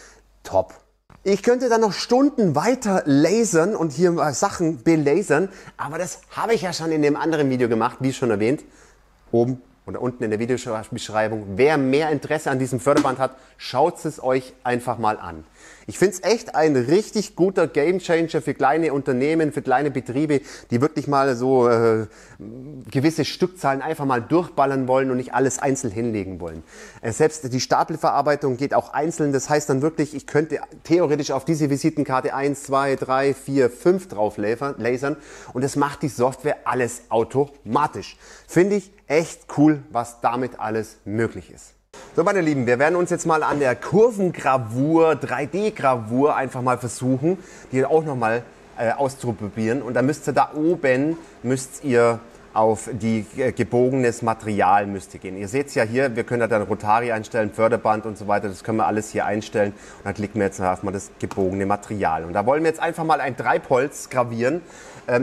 Top. Ich könnte dann noch Stunden weiter lasern und hier Sachen belasern, aber das habe ich ja schon in dem anderen Video gemacht, wie schon erwähnt. Oben Und unten in der Videobeschreibung, wer mehr Interesse an diesem Förderband hat, schaut es euch einfach mal an. Ich finde es echt ein richtig guter Gamechanger für kleine Unternehmen, für kleine Betriebe, die wirklich mal so gewisse Stückzahlen einfach mal durchballern wollen und nicht alles einzeln hinlegen wollen. Selbst die Stapelverarbeitung geht auch einzeln. Das heißt dann wirklich, ich könnte theoretisch auf diese Visitenkarte 1, 2, 3, 4, 5 drauf lasern und das macht die Software alles automatisch. Finde ich echt cool, was damit alles möglich ist. So, meine Lieben, wir werden uns jetzt mal an der Kurvengravur, 3D-Gravur einfach mal versuchen, die auch nochmal auszuprobieren. Und da müsst ihr da oben, auf die gebogenes Material gehen. Ihr seht es ja hier, wir können da dann Rotari einstellen, Förderband und so weiter. Das können wir alles hier einstellen. Und dann klicken wir jetzt auf mal das gebogene Material. Und da wollen wir jetzt einfach mal ein Treibholz gravieren.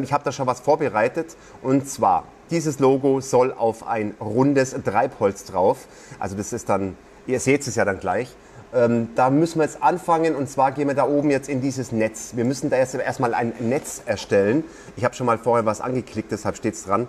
Ich habe da schon was vorbereitet. Und zwar, dieses Logo soll auf ein rundes Treibholz drauf. Also das ist dann, ihr seht es ja dann gleich. Da müssen wir jetzt anfangen und zwar gehen wir da oben jetzt in dieses Netz. Wir müssen da erstmal ein Netz erstellen. Ich habe schon mal vorher was angeklickt, deshalb steht es dran.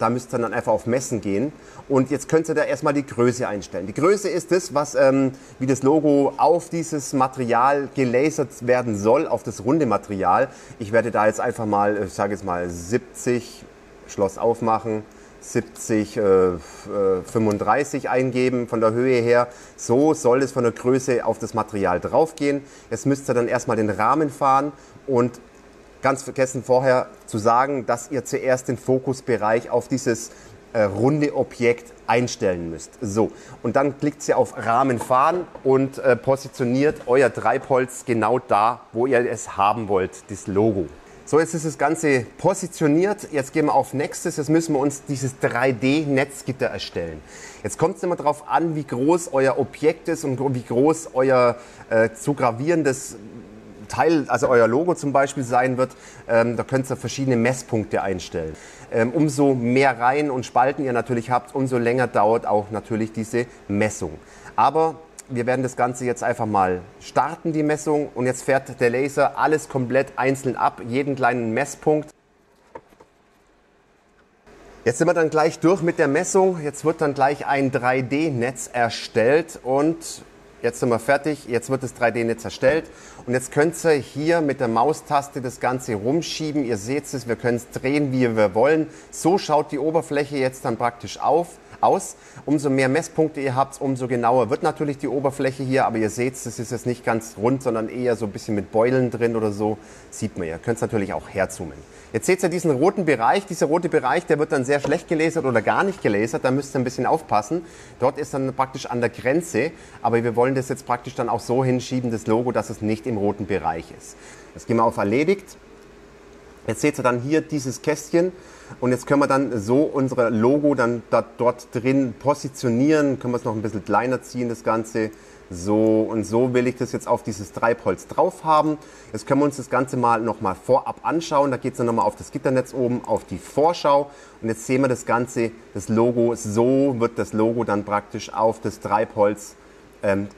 Da müsst ihr dann einfach auf Messen gehen und jetzt könnt ihr da erstmal die Größe einstellen. Die Größe ist das, was wie das Logo auf dieses Material gelasert werden soll, auf das runde Material. Ich werde da jetzt einfach mal, ich sage jetzt mal 70, Schloss aufmachen. 70, 35 eingeben von der Höhe her. So soll es von der Größe auf das Material drauf gehen. Jetzt müsst ihr dann erstmal den Rahmen fahren und ganz vergessen vorher zu sagen, dass ihr zuerst den Fokusbereich auf dieses runde Objekt einstellen müsst. So, und dann klickt ihr auf Rahmen fahren und positioniert euer Treibholz genau da, wo ihr es haben wollt, das Logo. So, jetzt ist das Ganze positioniert. Jetzt gehen wir auf Nächstes. Jetzt müssen wir uns dieses 3D-Netzgitter erstellen. Jetzt kommt es immer darauf an, wie groß euer Objekt ist und wie groß euer zu gravierendes Teil, also euer Logo zum Beispiel sein wird. Da könnt ihr verschiedene Messpunkte einstellen. Umso mehr Reihen und Spalten ihr natürlich habt, umso länger dauert auch natürlich diese Messung. Aber wir werden das Ganze jetzt einfach mal starten, die Messung. Und jetzt fährt der Laser alles komplett einzeln ab, jeden kleinen Messpunkt. Jetzt sind wir dann gleich durch mit der Messung. Jetzt wird dann gleich ein 3D-Netz erstellt und jetzt sind wir fertig. Jetzt wird das 3D-Netz erstellt und jetzt könnt ihr hier mit der Maustaste das Ganze rumschieben. Ihr seht es, wir können es drehen, wie wir wollen. So schaut die Oberfläche jetzt dann praktisch aus. Umso mehr Messpunkte ihr habt, umso genauer wird natürlich die Oberfläche hier. Aber ihr seht, das ist jetzt nicht ganz rund, sondern eher so ein bisschen mit Beulen drin oder so. Sieht man, ihr könnt es natürlich auch herzoomen. Jetzt seht ihr diesen roten Bereich. Dieser rote Bereich, der wird dann sehr schlecht gelasert oder gar nicht gelasert. Da müsst ihr ein bisschen aufpassen. Dort ist dann praktisch an der Grenze. Aber wir wollen das jetzt praktisch dann auch so hinschieben, das Logo, dass es nicht im roten Bereich ist. Jetzt gehen wir auf Erledigt. Jetzt seht ihr dann hier dieses Kästchen und jetzt können wir dann so unser Logo dann dort drin positionieren. Können wir es noch ein bisschen kleiner ziehen, das Ganze. So und so will ich das jetzt auf dieses Treibholz drauf haben. Jetzt können wir uns das Ganze mal nochmal vorab anschauen. Da geht es dann nochmal auf das Gitternetz oben, auf die Vorschau. Und jetzt sehen wir das Ganze, das Logo, so wird das Logo dann praktisch auf das Treibholz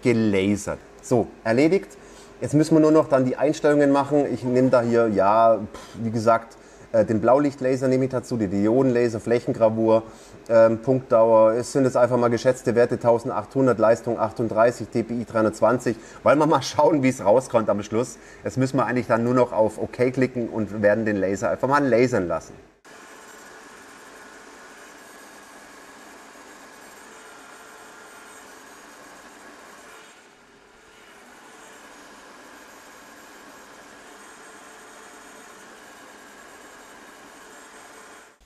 gelasert. So, erledigt. Jetzt müssen wir nur noch dann die Einstellungen machen. Ich nehme da hier, ja, wie gesagt, den Blaulichtlaser nehme ich dazu, die Diodenlaser, Flächengravur, Punktdauer. Es sind jetzt einfach mal geschätzte Werte 1800, Leistung 38, dpi 320. Wollen wir mal schauen, wie es rauskommt am Schluss. Jetzt müssen wir eigentlich dann nur noch auf OK klicken und werden den Laser einfach mal lasern lassen.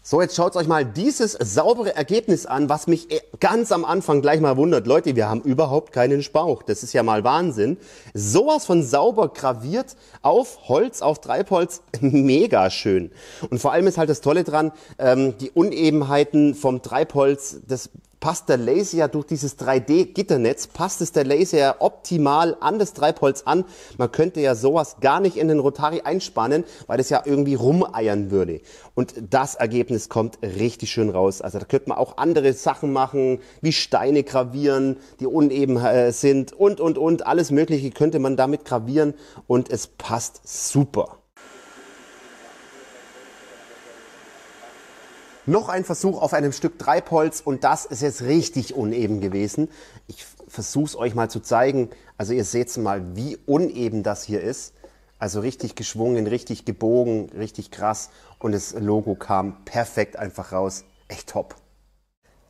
So, jetzt schaut euch mal dieses saubere Ergebnis an, was mich ganz am Anfang gleich mal wundert. Leute, wir haben überhaupt keinen Spauch. Das ist ja mal Wahnsinn. Sowas von sauber graviert auf Holz, auf Treibholz. Mega schön. Und vor allem ist halt das Tolle dran, die Unebenheiten vom Treibholz, das passt der Laser ja durch dieses 3D-Gitternetz, passt es der Laser ja optimal an das Treibholz an. Man könnte ja sowas gar nicht in den Rotari einspannen, weil es ja irgendwie rumeiern würde. Und das Ergebnis kommt richtig schön raus. Also da könnte man auch andere Sachen machen, wie Steine gravieren, die uneben sind und. Alles Mögliche könnte man damit gravieren und es passt super. Noch ein Versuch auf einem Stück Treibholz und das ist jetzt richtig uneben gewesen. Ich versuche es euch mal zu zeigen. Also ihr seht mal, wie uneben das hier ist. Also richtig geschwungen, richtig gebogen, richtig krass. Und das Logo kam perfekt einfach raus. Echt top.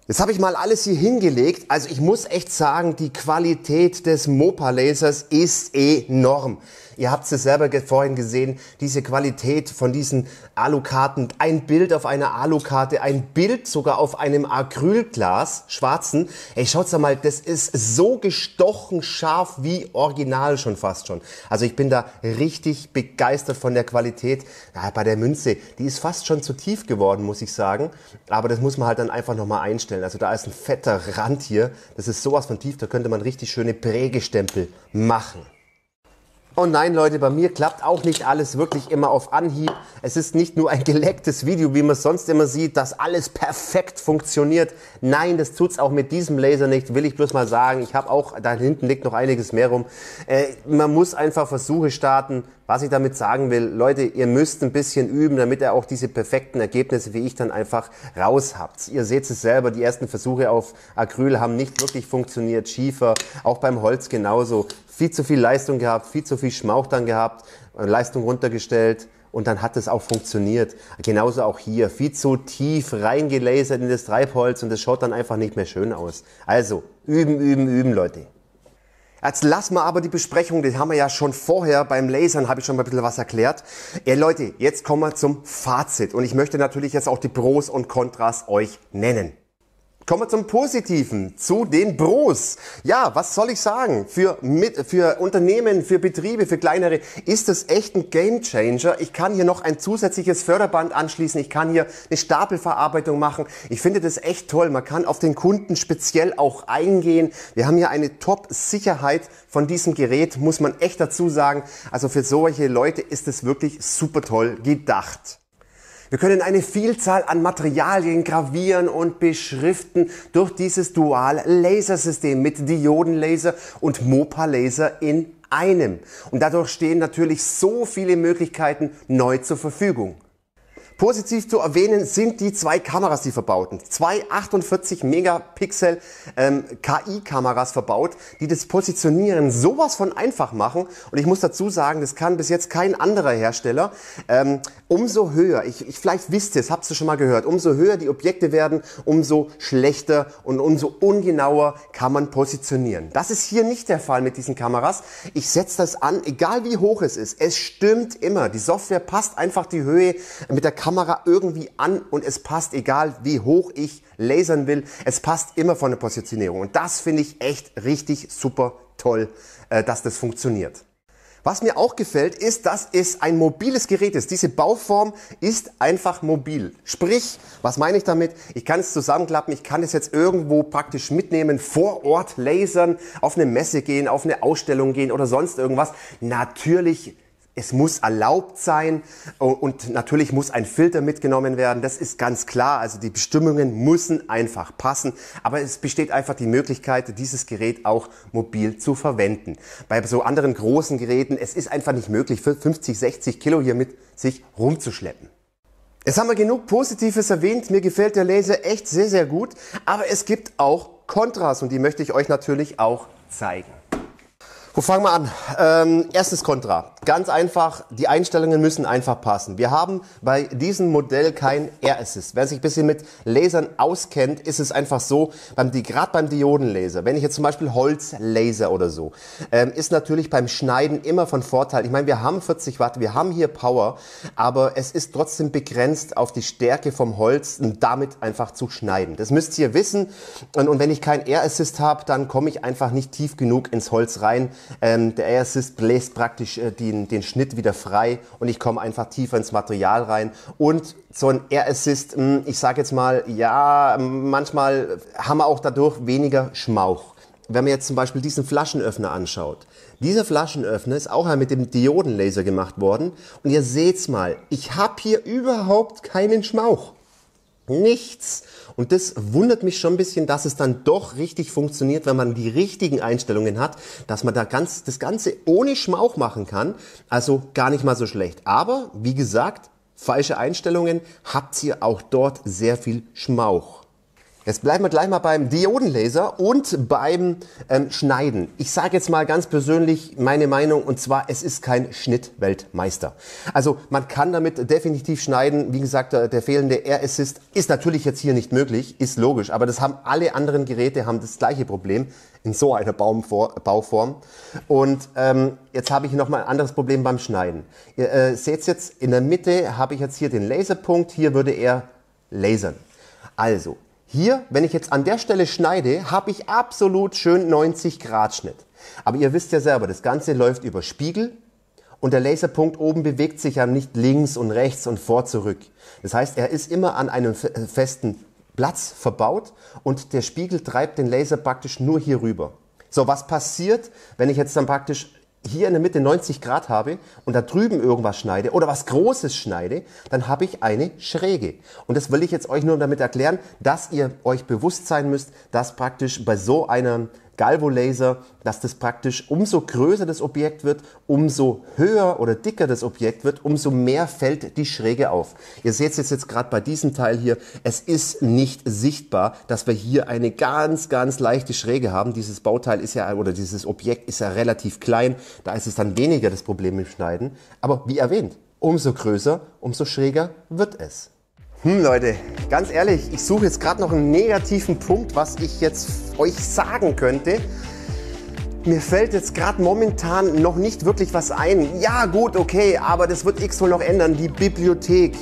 Jetzt habe ich mal alles hier hingelegt. Also ich muss echt sagen, die Qualität des Mopa-Lasers ist enorm. Ihr habt es selber vorhin gesehen, diese Qualität von diesen Alukarten. Ein Bild auf einer Alukarte, ein Bild sogar auf einem Acrylglas, schwarzen. Ey, schaut's mal, das ist so gestochen scharf wie original schon fast schon. Also ich bin da richtig begeistert von der Qualität. Ja, bei der Münze, die ist fast schon zu tief geworden, muss ich sagen. Aber das muss man halt dann einfach nochmal einstellen. Also da ist ein fetter Rand hier. Das ist sowas von tief, da könnte man richtig schöne Prägestempel machen. Und nein Leute, bei mir klappt auch nicht alles wirklich immer auf Anhieb. Es ist nicht nur ein gelecktes Video, wie man es sonst immer sieht, dass alles perfekt funktioniert. Nein, das tut's auch mit diesem Laser nicht, will ich bloß mal sagen. Ich habe auch, da hinten liegt noch einiges mehr rum. Man muss einfach Versuche starten. Was ich damit sagen will, Leute, ihr müsst ein bisschen üben, damit ihr auch diese perfekten Ergebnisse wie ich dann einfach raus habt. Ihr seht es selber, die ersten Versuche auf Acryl haben nicht wirklich funktioniert. Schiefer, auch beim Holz genauso. Viel zu viel Leistung gehabt, viel zu viel Schmauch dann gehabt, Leistung runtergestellt und dann hat es auch funktioniert. Genauso auch hier, viel zu tief reingelasert in das Treibholz und das schaut dann einfach nicht mehr schön aus. Also, üben, üben, üben, Leute. Jetzt lassen wir aber die Besprechung, die haben wir ja schon vorher beim Lasern, habe ich schon mal ein bisschen was erklärt. Leute, jetzt kommen wir zum Fazit und ich möchte natürlich jetzt auch die Pros und Kontras euch nennen. Kommen wir zum Positiven, zu den Pros. Ja, was soll ich sagen? Für Unternehmen, für Betriebe, für kleinere ist das echt ein Gamechanger. Ich kann hier noch ein zusätzliches Förderband anschließen. Ich kann hier eine Stapelverarbeitung machen. Ich finde das echt toll. Man kann auf den Kunden speziell auch eingehen. Wir haben hier eine Top-Sicherheit von diesem Gerät, muss man echt dazu sagen. Also für solche Leute ist es wirklich super toll gedacht. Wir können eine Vielzahl an Materialien gravieren und beschriften durch dieses Dual-Lasersystem mit Diodenlaser und Mopa-Laser in einem. Und dadurch stehen natürlich so viele Möglichkeiten neu zur Verfügung. Positiv zu erwähnen sind die zwei Kameras, die verbauten. Zwei 48 Megapixel KI-Kameras verbaut, die das Positionieren sowas von einfach machen. Und ich muss dazu sagen, das kann bis jetzt kein anderer Hersteller. Umso höher, vielleicht wisst ihr es, habt ihr schon mal gehört, umso höher die Objekte werden, umso schlechter und umso ungenauer kann man positionieren. Das ist hier nicht der Fall mit diesen Kameras. Ich setze das an, egal wie hoch es ist. Es stimmt immer. Die Software passt einfach die Höhe mit der Kamera irgendwie an und es passt, egal wie hoch ich lasern will. Es passt immer von der Positionierung. Und das finde ich echt richtig super toll, dass das funktioniert. Was mir auch gefällt, ist, dass es ein mobiles Gerät ist. Diese Bauform ist einfach mobil. Sprich, was meine ich damit? Ich kann es zusammenklappen, ich kann es jetzt irgendwo praktisch mitnehmen, vor Ort lasern, auf eine Messe gehen, auf eine Ausstellung gehen oder sonst irgendwas. Natürlich, es muss erlaubt sein und natürlich muss ein Filter mitgenommen werden. Das ist ganz klar. Also die Bestimmungen müssen einfach passen. Aber es besteht einfach die Möglichkeit, dieses Gerät auch mobil zu verwenden. Bei so anderen großen Geräten, es ist einfach nicht möglich, für 50, 60 Kilo hier mit sich rumzuschleppen. Jetzt haben wir genug Positives erwähnt. Mir gefällt der Laser echt sehr, sehr gut. Aber es gibt auch Kontras und die möchte ich euch natürlich auch zeigen. Wo fangen wir an? Erstes Kontra. Ganz einfach, die Einstellungen müssen einfach passen. Wir haben bei diesem Modell kein Air Assist. Wer sich ein bisschen mit Lasern auskennt, ist es einfach so, gerade beim Diodenlaser, wenn ich jetzt zum Beispiel Holzlaser oder so, ist natürlich beim Schneiden immer von Vorteil. Ich meine, wir haben 40 Watt, wir haben hier Power, aber es ist trotzdem begrenzt auf die Stärke vom Holz und damit einfach zu schneiden. Das müsst ihr wissen. Und wenn ich kein Air Assist habe, dann komme ich einfach nicht tief genug ins Holz rein. Der Air Assist bläst praktisch den Schnitt wieder frei und ich komme einfach tiefer ins Material rein. Und so ein Air Assist, ich sage jetzt mal, ja, manchmal haben wir auch dadurch weniger Schmauch. Wenn man jetzt zum Beispiel diesen Flaschenöffner anschaut. Dieser Flaschenöffner ist auch mit dem Diodenlaser gemacht worden. Und ihr seht's mal, ich habe hier überhaupt keinen Schmauch. Nichts. Und das wundert mich schon ein bisschen, dass es dann doch richtig funktioniert, wenn man die richtigen Einstellungen hat, dass man da das Ganze ohne Schmauch machen kann. Also gar nicht mal so schlecht. Aber wie gesagt, falsche Einstellungen, habt ihr auch dort sehr viel Schmauch. Jetzt bleiben wir gleich mal beim Diodenlaser und beim Schneiden. Ich sage jetzt mal ganz persönlich meine Meinung, und zwar, es ist kein Schnittweltmeister. Also man kann damit definitiv schneiden. Wie gesagt, der fehlende Air Assist ist natürlich jetzt hier nicht möglich, ist logisch, aber das haben alle anderen Geräte, haben das gleiche Problem in so einer Bauform. Und jetzt habe ich noch mal ein anderes Problem beim Schneiden. Ihr seht jetzt, in der Mitte habe ich jetzt hier den Laserpunkt, hier würde er lasern. Also, hier, wenn ich jetzt an der Stelle schneide, habe ich absolut schön 90 Grad Schnitt. Aber ihr wisst ja selber, das Ganze läuft über Spiegel und der Laserpunkt oben bewegt sich ja nicht links und rechts und vor zurück. Das heißt, er ist immer an einem festen Platz verbaut und der Spiegel treibt den Laser praktisch nur hier rüber. So, was passiert, wenn ich jetzt dann praktisch hier in der Mitte 90 Grad habe und da drüben irgendwas schneide oder was Großes schneide, dann habe ich eine Schräge. Und das will ich jetzt euch nur damit erklären, dass ihr euch bewusst sein müsst, dass praktisch bei so einem Galvo-Laser, dass das praktisch umso größer das Objekt wird, umso höher oder dicker das Objekt wird, umso mehr fällt die Schräge auf. Ihr seht es jetzt gerade bei diesem Teil hier, es ist nicht sichtbar, dass wir hier eine ganz, ganz leichte Schräge haben. Dieses Bauteil ist ja, oder dieses Objekt ist ja relativ klein, da ist es dann weniger das Problem im Schneiden. Aber wie erwähnt, umso größer, umso schräger wird es. Leute, ganz ehrlich, ich suche jetzt gerade noch einen negativen Punkt, was ich jetzt euch sagen könnte. Mir fällt jetzt gerade momentan noch nicht wirklich was ein. Ja gut, okay, aber das wird Xtool noch ändern. Die Bibliothek,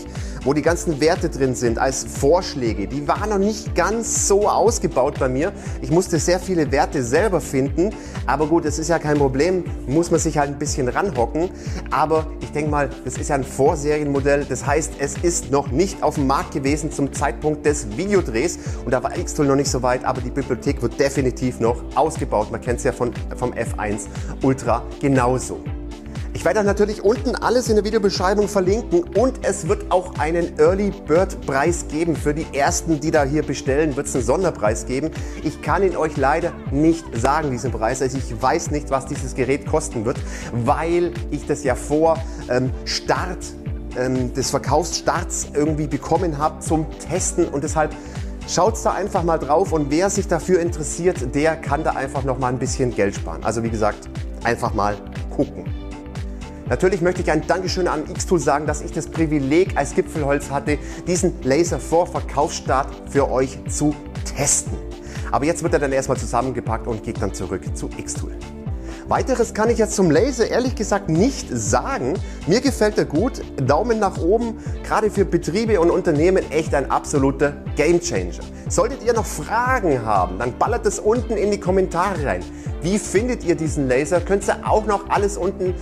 wo die ganzen Werte drin sind als Vorschläge, die war noch nicht ganz so ausgebaut bei mir. Ich musste sehr viele Werte selber finden, aber gut, das ist ja kein Problem, muss man sich halt ein bisschen ranhocken. Aber ich denke mal, das ist ja ein Vorserienmodell, das heißt, es ist noch nicht auf dem Markt gewesen zum Zeitpunkt des Videodrehs und da war Xtool noch nicht so weit, aber die Bibliothek wird definitiv noch ausgebaut. Man kennt es ja vom F1 Ultra genauso. Ich werde natürlich unten alles in der Videobeschreibung verlinken und es wird auch einen Early Bird Preis geben. Für die ersten, die da hier bestellen, wird es einen Sonderpreis geben. Ich kann ihn euch leider nicht sagen, diesen Preis. Also ich weiß nicht, was dieses Gerät kosten wird, weil ich das ja vor Start des Verkaufsstarts irgendwie bekommen habe zum Testen und deshalb schaut da einfach mal drauf und wer sich dafür interessiert, der kann da einfach noch mal ein bisschen Geld sparen. Also wie gesagt, einfach mal gucken. Natürlich möchte ich ein Dankeschön an Xtool sagen, dass ich das Privileg als Gipfelholz hatte, diesen Laser vor Verkaufsstart für euch zu testen. Aber jetzt wird er dann erstmal zusammengepackt und geht dann zurück zu Xtool. Weiteres kann ich jetzt zum Laser ehrlich gesagt nicht sagen. Mir gefällt er gut. Daumen nach oben, gerade für Betriebe und Unternehmen echt ein absoluter Gamechanger. Solltet ihr noch Fragen haben, dann ballert es unten in die Kommentare rein. Wie findet ihr diesen Laser? Könnt ihr auch noch alles unten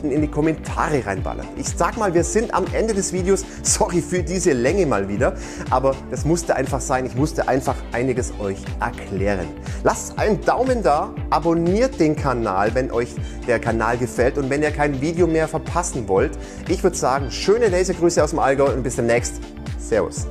in die Kommentare reinballern. Ich sag mal, wir sind am Ende des Videos. Sorry für diese Länge mal wieder, aber das musste einfach sein. Ich musste einfach einiges euch erklären. Lasst einen Daumen da, abonniert den Kanal, wenn euch der Kanal gefällt und wenn ihr kein Video mehr verpassen wollt. Ich würde sagen, schöne Lasergrüße aus dem Allgäu und bis demnächst. Servus.